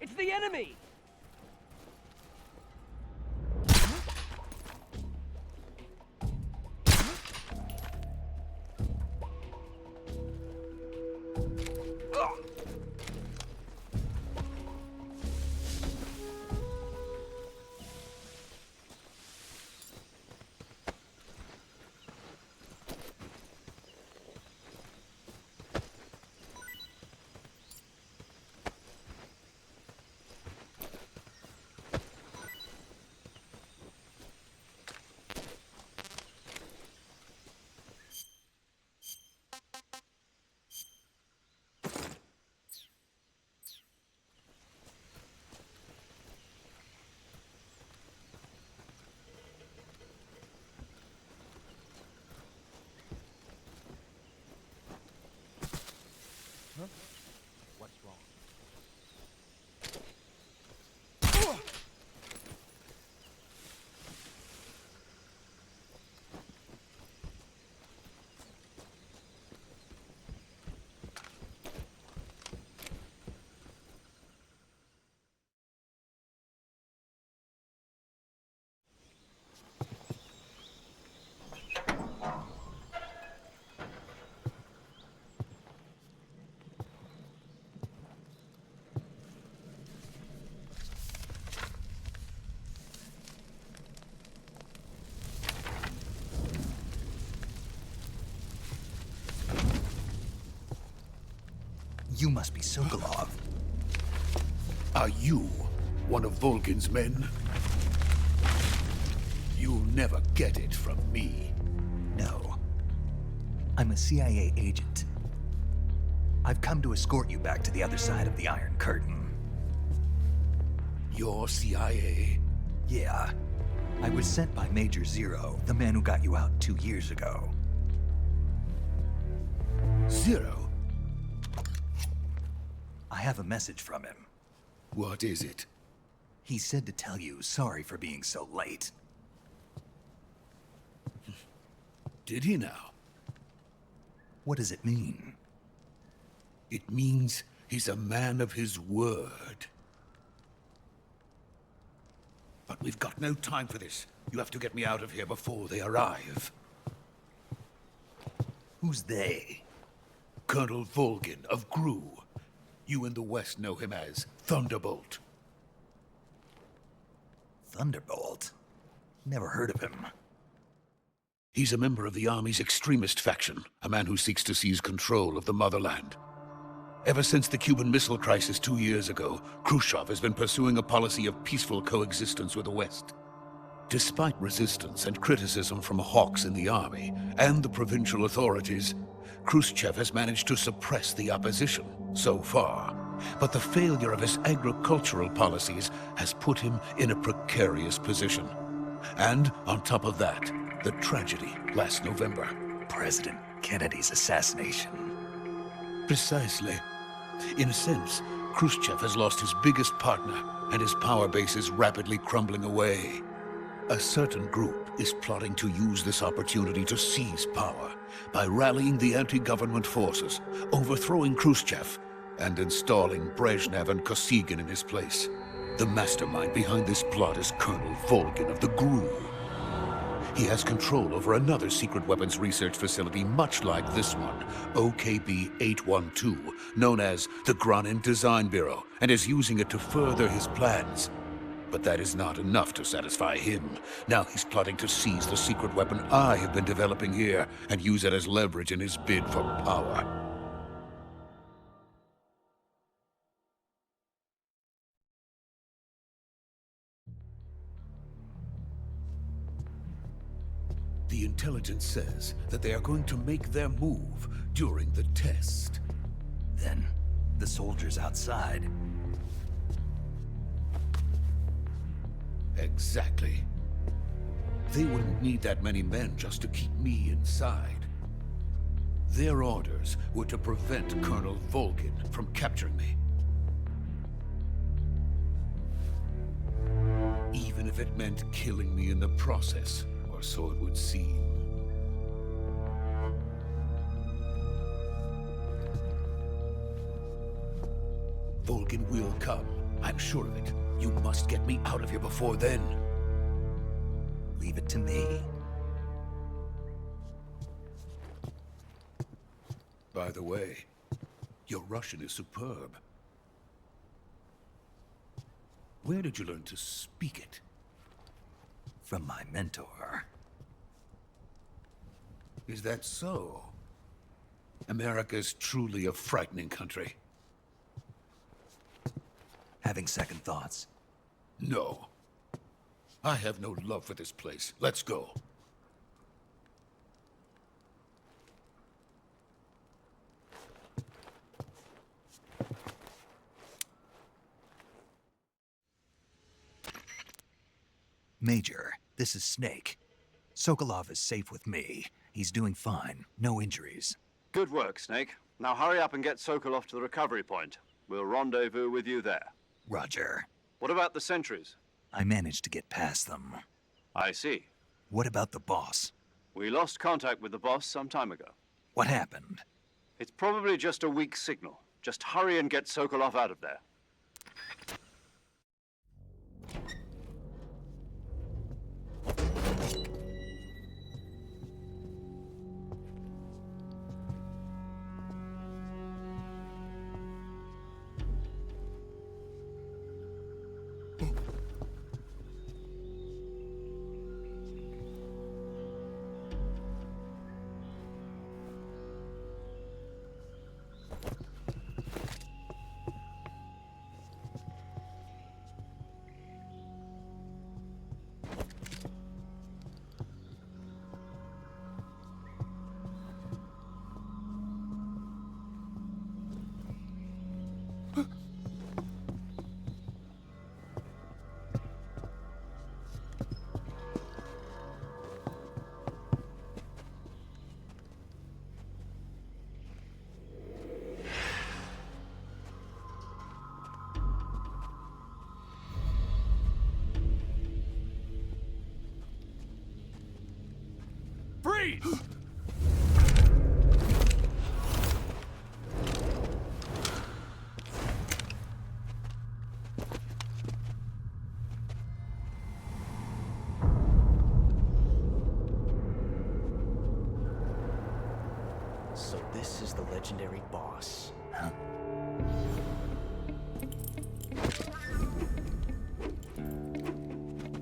S8: It's the enemy!
S1: You must be Sokolov.
S7: Are you one of Volgin's men? You'll never get it from me.
S1: No. I'm a CIA agent. I've come to escort you back to the other side of the Iron Curtain.
S7: You're CIA?
S1: Yeah. I was sent by Major Zero, the man who got you out 2 years ago.
S7: Zero?
S1: I have a message from him.
S7: What is it?
S1: He said to tell you sorry for being so late.
S7: Did he now?
S1: What does it mean?
S7: It means he's a man of his word. But we've got no time for this. You have to get me out of here before they arrive.
S1: Who's they?
S7: Colonel Volgin of GRU. You in the West know him as Thunderbolt.
S1: Thunderbolt? Never heard of him.
S7: He's a member of the Army's extremist faction, a man who seeks to seize control of the motherland. Ever since the Cuban Missile Crisis 2 years ago, Khrushchev has been pursuing a policy of peaceful coexistence with the West. Despite resistance and criticism from hawks in the army and the provincial authorities, Khrushchev has managed to suppress the opposition so far. But the failure of his agricultural policies has put him in a precarious position. And on top of that, the tragedy last November.
S1: President Kennedy's assassination.
S7: Precisely. In a sense, Khrushchev has lost his biggest partner, and his power base is rapidly crumbling away. A certain group is plotting to use this opportunity to seize power by rallying the anti-government forces, overthrowing Khrushchev, and installing Brezhnev and Kosygin in his place. The mastermind behind this plot is Colonel Volgin of the GRU. He has control over another secret weapons research facility much like this one, OKB-812, known as the Granin Design Bureau, and is using it to further his plans. But that is not enough to satisfy him. Now he's plotting to seize the secret weapon I have been developing here and use it as leverage in his bid for power. The intelligence says that they are going to make their move during the test.
S1: Then, the soldiers outside.
S7: Exactly. They wouldn't need that many men just to keep me inside. Their orders were to prevent Colonel Volgin from capturing me. Even if it meant killing me in the process, or so it would seem. Volgin will come. I'm sure of it. You must get me out of here before then.
S1: Leave it to me.
S7: By the way, your Russian is superb. Where did you learn to speak it?
S1: From my mentor.
S7: Is that so? America's truly a frightening country.
S1: Having second thoughts?
S7: No. I have no love for this place. Let's go.
S1: Major, this is Snake. Sokolov is safe with me. He's doing fine. No injuries.
S2: Good work, Snake. Now hurry up and get Sokolov to the recovery point. We'll rendezvous with you there.
S1: Roger.
S2: What about the sentries?
S1: I managed to get past them.
S2: I see.
S1: What about the boss?
S2: We lost contact with the boss some time ago.
S1: What happened?
S2: It's probably just a weak signal. Just hurry and get Sokolov out of there.
S9: Freeze!
S10: So this is the legendary boss.
S1: Huh?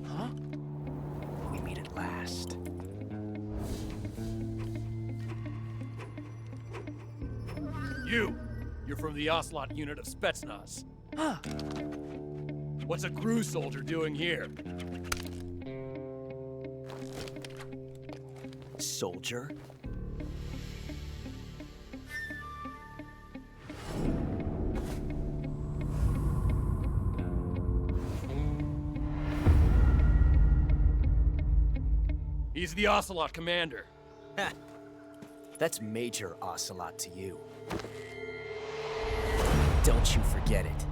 S10: Huh? We meet at last.
S9: You're from the Ocelot unit of Spetsnaz. Huh. What's a crew soldier doing here?
S10: Soldier?
S9: He's the Ocelot commander.
S10: Ha! That's Major Ocelot to you. Don't you forget it.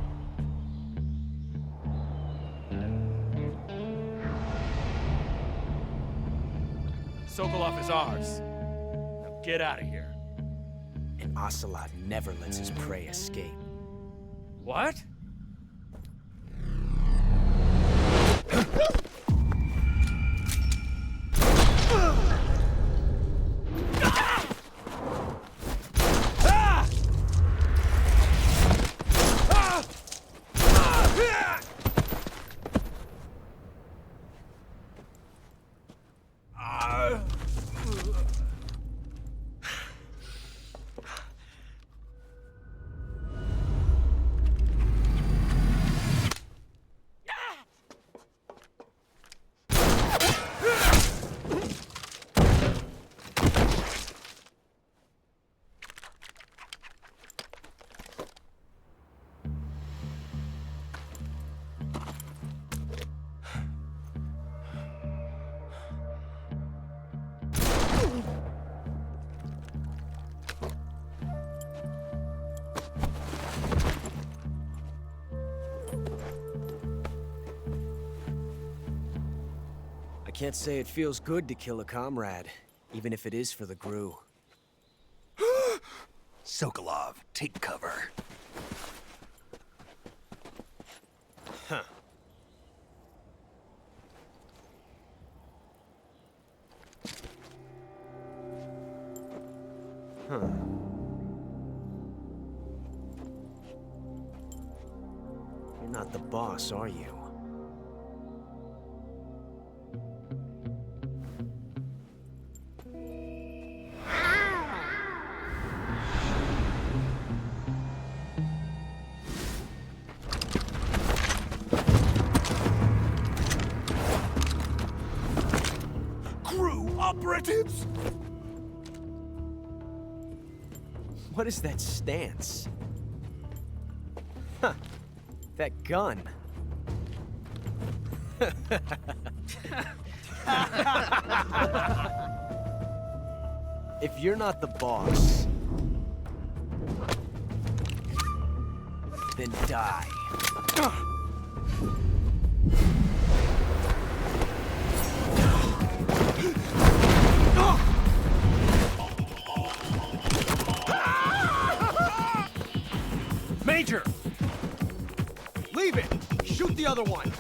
S9: Sokolov is ours. Now get out of here.
S10: And Ocelot never lets his prey escape.
S9: What?
S10: I can't say it feels good to kill a comrade, even if it is for the GRU.
S1: Sokolov, take cover.
S10: Huh. Huh. You're not the boss, are you?
S1: Operatives!
S10: What is that stance? Huh. That gun. If you're not the boss, then die.
S8: Major! Leave it! Shoot the other one!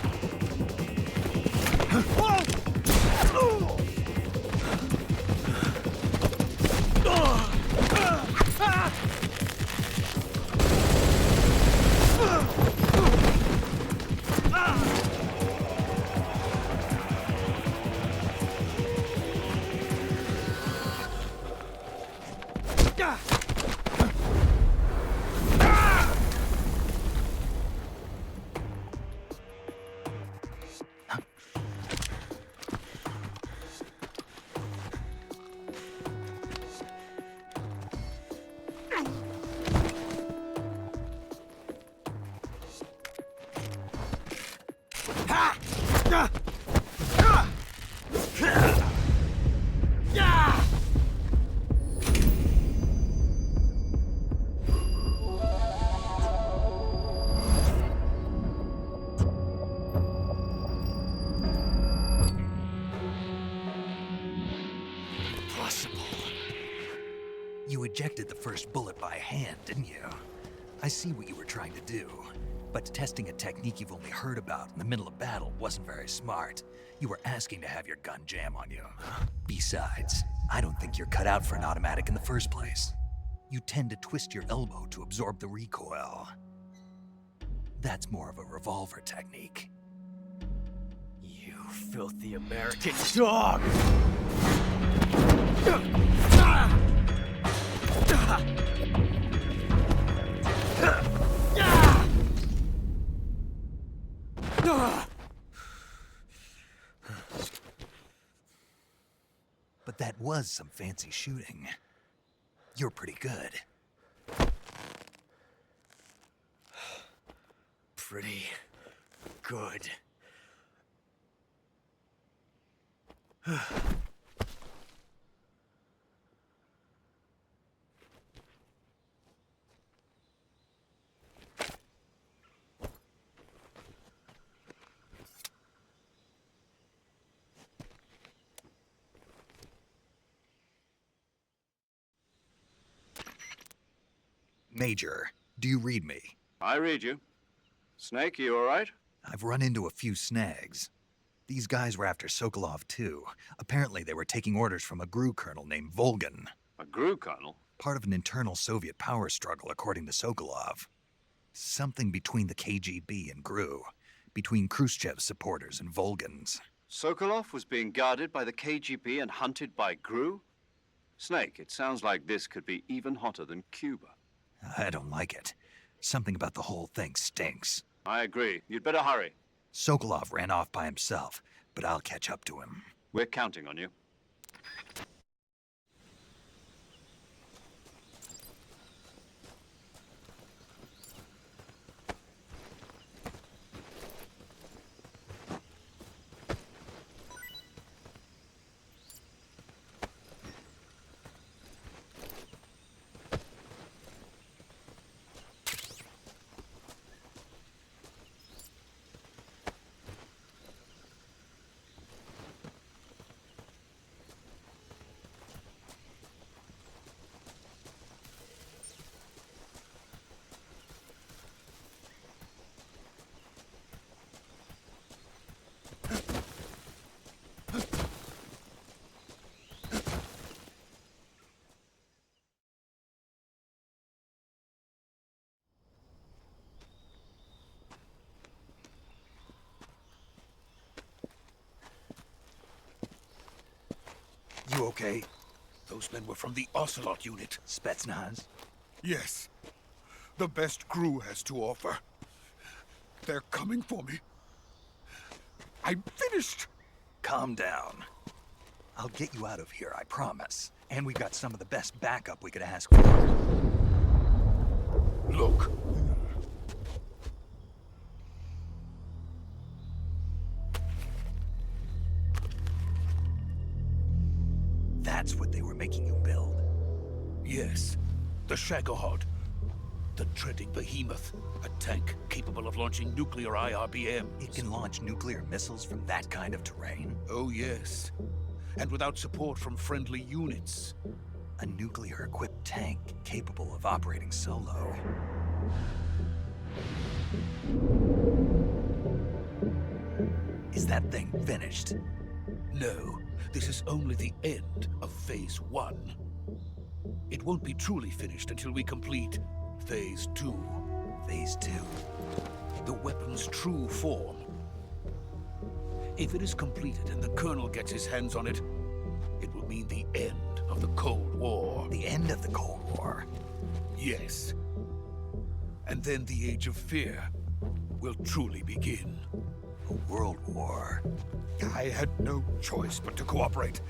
S1: ejected the first bullet by hand, didn't you? I see what you were trying to do. But testing a technique you've only heard about in the middle of battle wasn't very smart. You were asking to have your gun jam on you. Besides, I don't think you're cut out for an automatic in the first place. You tend to twist your elbow to absorb the recoil. That's more of a revolver technique.
S10: You filthy American dog!
S1: But that was some fancy shooting. You're pretty good.
S10: Pretty good.
S1: Major, do you read me?
S2: I read you. Snake, you all right?
S1: I've run into a few snags. These guys were after Sokolov too. Apparently they were taking orders from a GRU colonel named Volgan.
S2: A GRU colonel?
S1: Part of an internal Soviet power struggle, according to Sokolov. Something between the KGB and GRU. Between Khrushchev's supporters and Volgan's.
S2: Sokolov was being guarded by the KGB and hunted by GRU? Snake, it sounds like this could be even hotter than Cuba.
S1: I don't like it. Something about the whole thing stinks.
S2: I agree. You'd better hurry.
S1: Sokolov ran off by himself, but I'll catch up to him.
S2: We're counting on you.
S1: You okay?
S7: Those men were from the Ocelot unit.
S1: Spetsnaz?
S7: Yes. The best GRU has to offer. They're coming for me. I'm finished!
S1: Calm down. I'll get you out of here, I promise. And we've got some of the best backup we could ask for.
S7: Look.
S1: That's what they were making you build?
S7: Yes. The Shagohod. The treading behemoth. A tank capable of launching nuclear IRBMs.
S1: It can launch nuclear missiles from that kind of terrain?
S7: Oh, yes. And without support from friendly units.
S1: A nuclear-equipped tank capable of operating solo. Is that thing finished?
S7: No. This is only the end of Phase 1. It won't be truly finished until we complete Phase 2.
S1: Phase 2?
S7: The weapon's true form. If it is completed and the Colonel gets his hands on it, it will mean the end of the Cold War.
S1: The end of the Cold War?
S7: Yes. And then the Age of Fear will truly begin.
S1: A world war?
S7: I had no choice but to cooperate.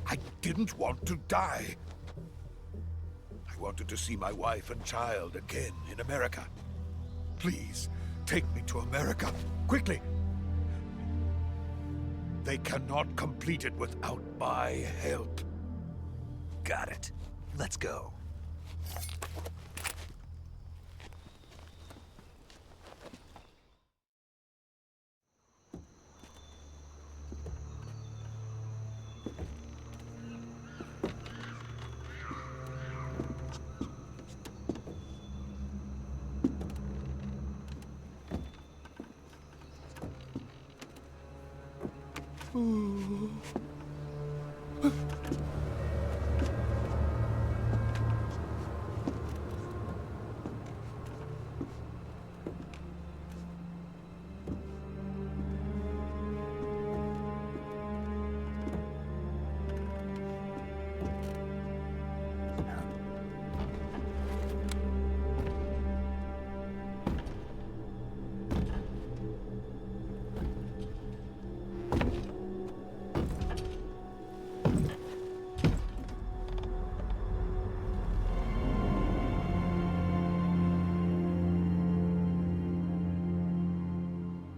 S7: I didn't want to die. I wanted to see my wife and child again in America. Please, take me to America, quickly. They cannot complete it without my help.
S1: Got it. Let's go.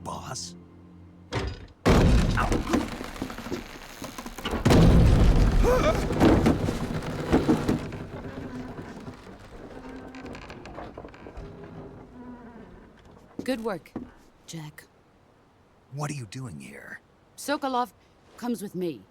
S1: Boss?
S6: Good work, Jack.
S1: What are you doing here?
S6: Sokolov comes with me.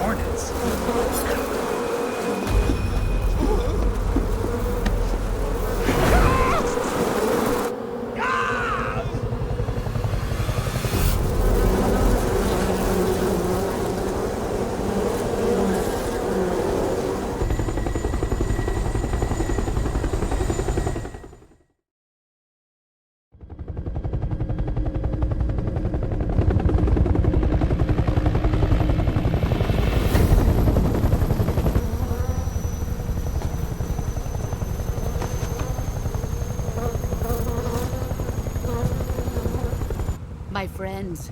S1: Hornets?
S6: My friends,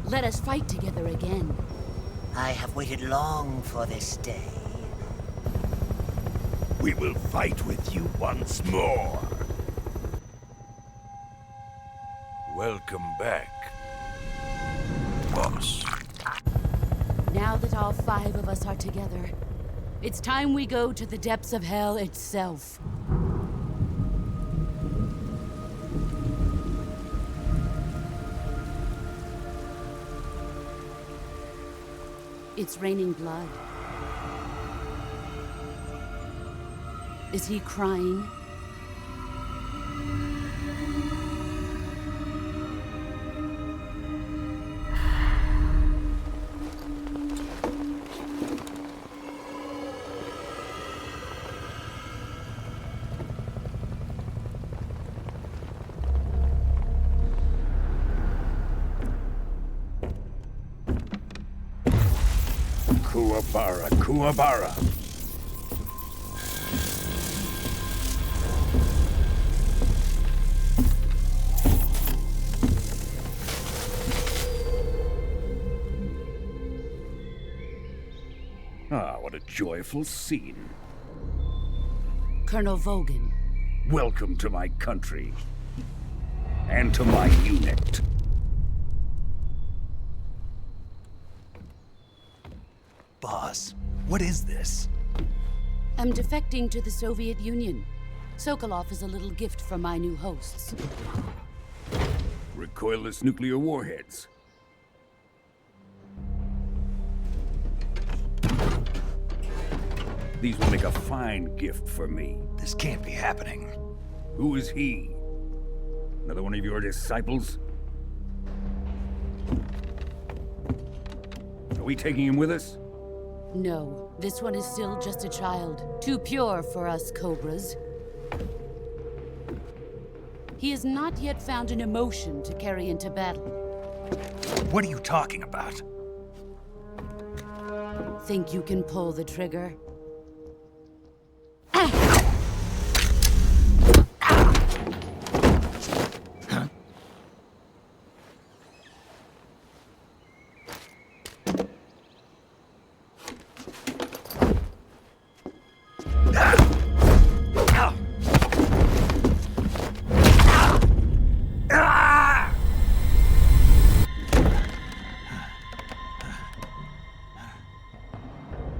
S6: let us fight together again.
S11: I have waited long for this day.
S7: We will fight with you once more. Welcome back, boss.
S6: Now that all 5 of us are together, it's time we go to the depths of hell itself. It's raining blood. Is he crying?
S7: Kuwabara. Ah, what a joyful scene.
S6: Colonel Vogan.
S7: Welcome to my country. And to my unit.
S1: Boss, what is this?
S6: I'm defecting to the Soviet Union. Sokolov is a little gift from my new hosts.
S7: Recoilless nuclear warheads. These will make a fine gift for me.
S1: This can't be happening.
S7: Who is he? Another one of your disciples? Are we taking him with us?
S6: No, this one is still just a child. Too pure for us Cobras. He has not yet found an emotion to carry into battle.
S1: What are you talking about?
S6: Think you can pull the trigger?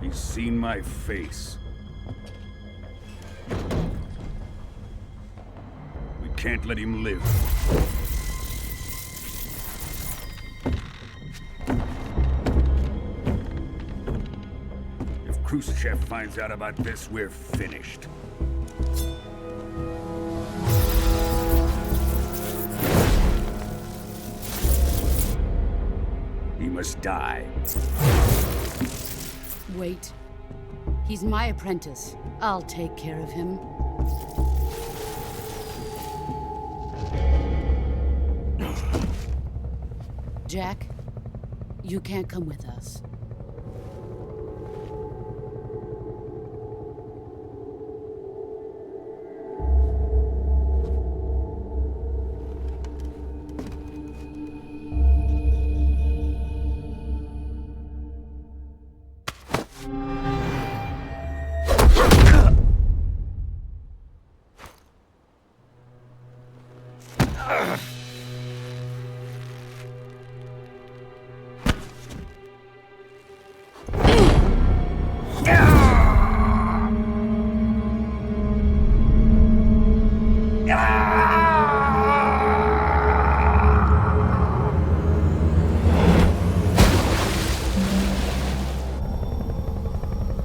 S7: He's seen my face. We can't let him live. Khrushchev finds out about this, we're finished. He must die.
S6: Wait. He's my apprentice. I'll take care of him. Jack, you can't come with us.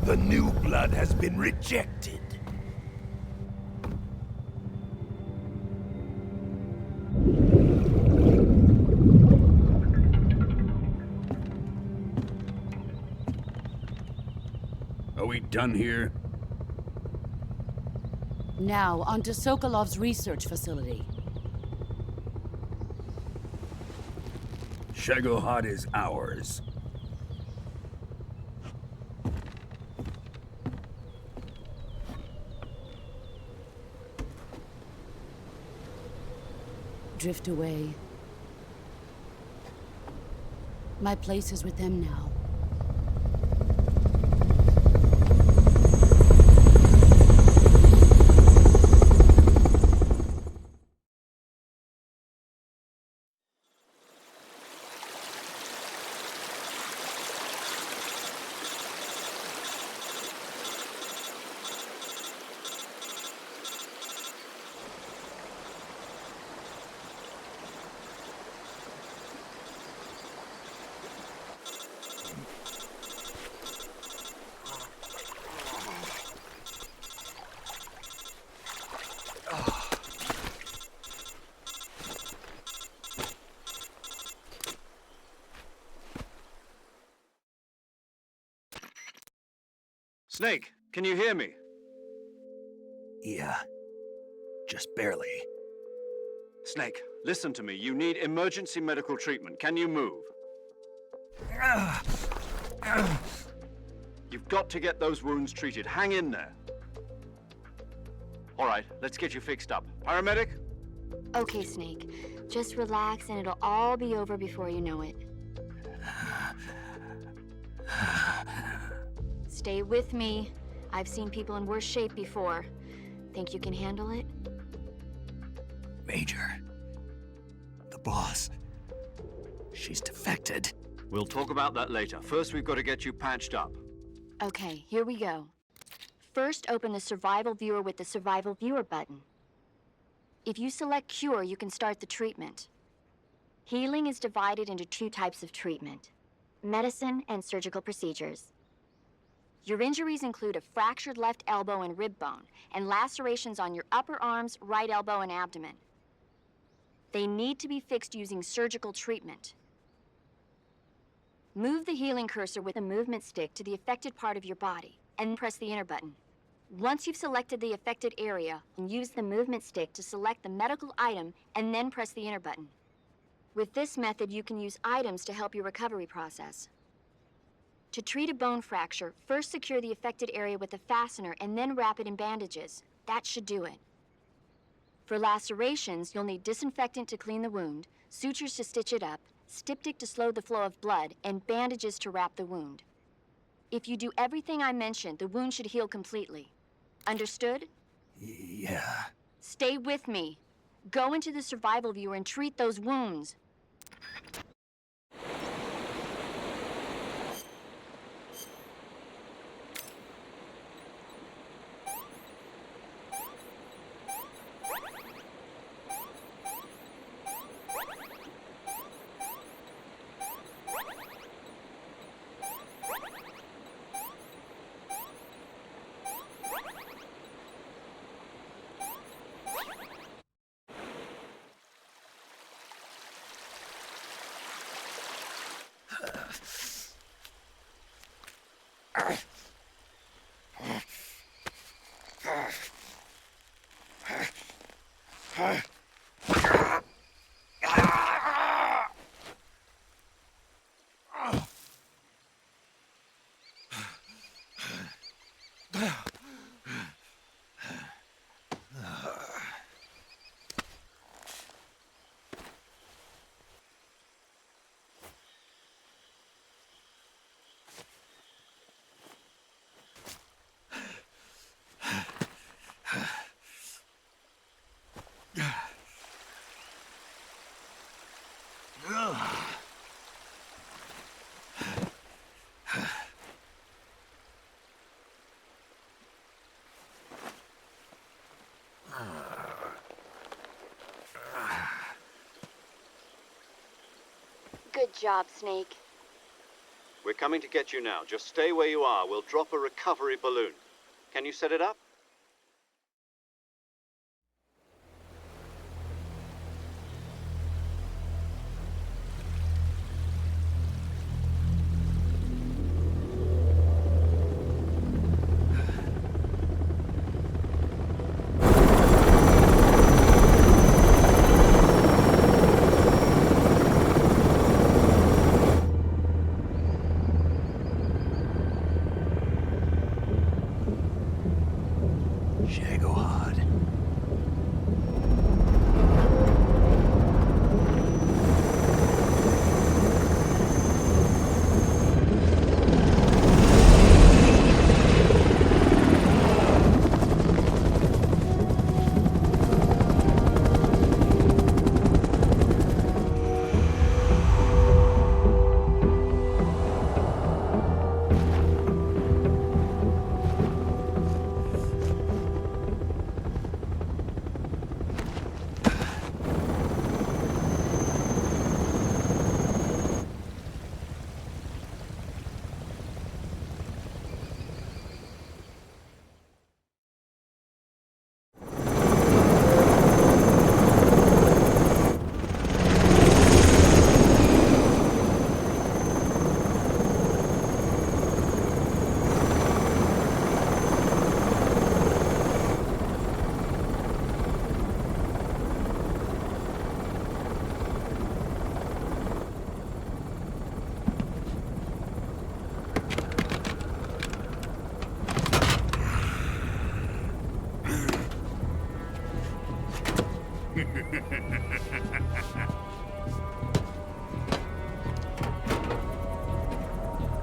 S7: The new blood has been rejected. Are we done here?
S6: Now, on to Sokolov's research facility.
S7: Shagohod is ours.
S6: Drift away. My place is with them now.
S2: Snake, can you hear me?
S1: Yeah. Just barely.
S2: Snake, listen to me. You need emergency medical treatment. Can you move? You've got to get those wounds treated. Hang in there. All right, let's get you fixed up. Paramedic?
S5: Okay, Snake. Just relax and it'll all be over before you know it. Stay with me. I've seen people in worse shape before. Think you can handle it?
S1: Major. The boss. She's defected.
S2: We'll talk about that later. First, we've got to get you patched up.
S5: Okay, here we go. First, open the Survival Viewer with the Survival Viewer button. If you select Cure, you can start the treatment. Healing is divided into two types of treatment: medicine and surgical procedures. Your injuries include a fractured left elbow and rib bone, and lacerations on your upper arms, right elbow, and abdomen. They need to be fixed using surgical treatment. Move the healing cursor with a movement stick to the affected part of your body, and press the enter button. Once you've selected the affected area, use the movement stick to select the medical item, and then press the enter button. With this method, you can use items to help your recovery process. To treat a bone fracture, first secure the affected area with a fastener and then wrap it in bandages. That should do it. For lacerations, you'll need disinfectant to clean the wound, sutures to stitch it up, styptic to slow the flow of blood, and bandages to wrap the wound. If you do everything I mentioned, the wound should heal completely. Understood?
S1: Yeah.
S5: Stay with me. Go into the Survival Viewer and treat those wounds. Good job, Snake.
S2: We're coming to get you now. Just stay where you are. We'll drop a recovery balloon. Can you set it up?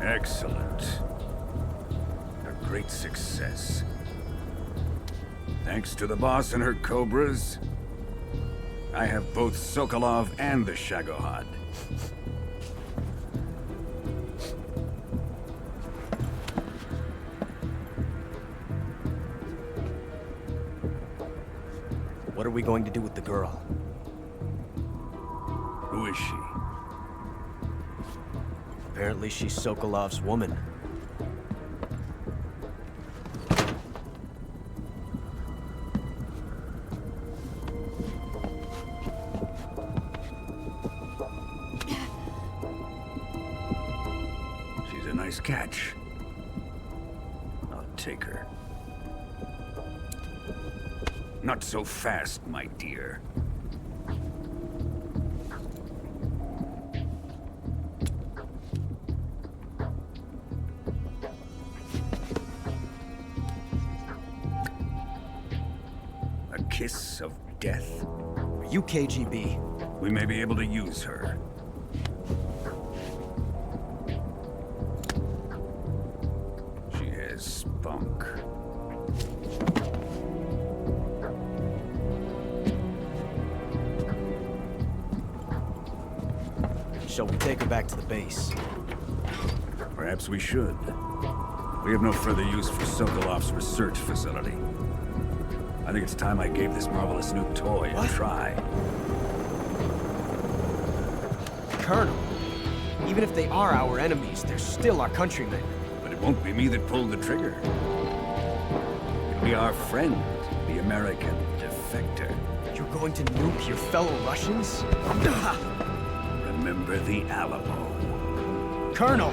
S12: Excellent. A great success. Thanks to the boss and her cobras, I have both Sokolov and the Shagohod.
S10: What are we going to do with the girl?
S12: Who is she?
S10: Apparently she's Sokolov's woman.
S12: She's a nice catch. I'll take her. Not so fast, my dear. A kiss of death?
S10: Are you KGB?
S12: We may be able to use her. She has spunk.
S10: Shall we take her back to the base?
S12: Perhaps we should. We have no further use for Sokolov's research facility. I think it's time I gave this marvelous new toy a try.
S10: Colonel, even if they are our enemies, they're still our countrymen.
S12: But it won't be me that pulled the trigger. It'll be our friend, the American defector.
S10: You're going to nuke your fellow Russians?
S12: Remember the Alamo.
S10: Colonel!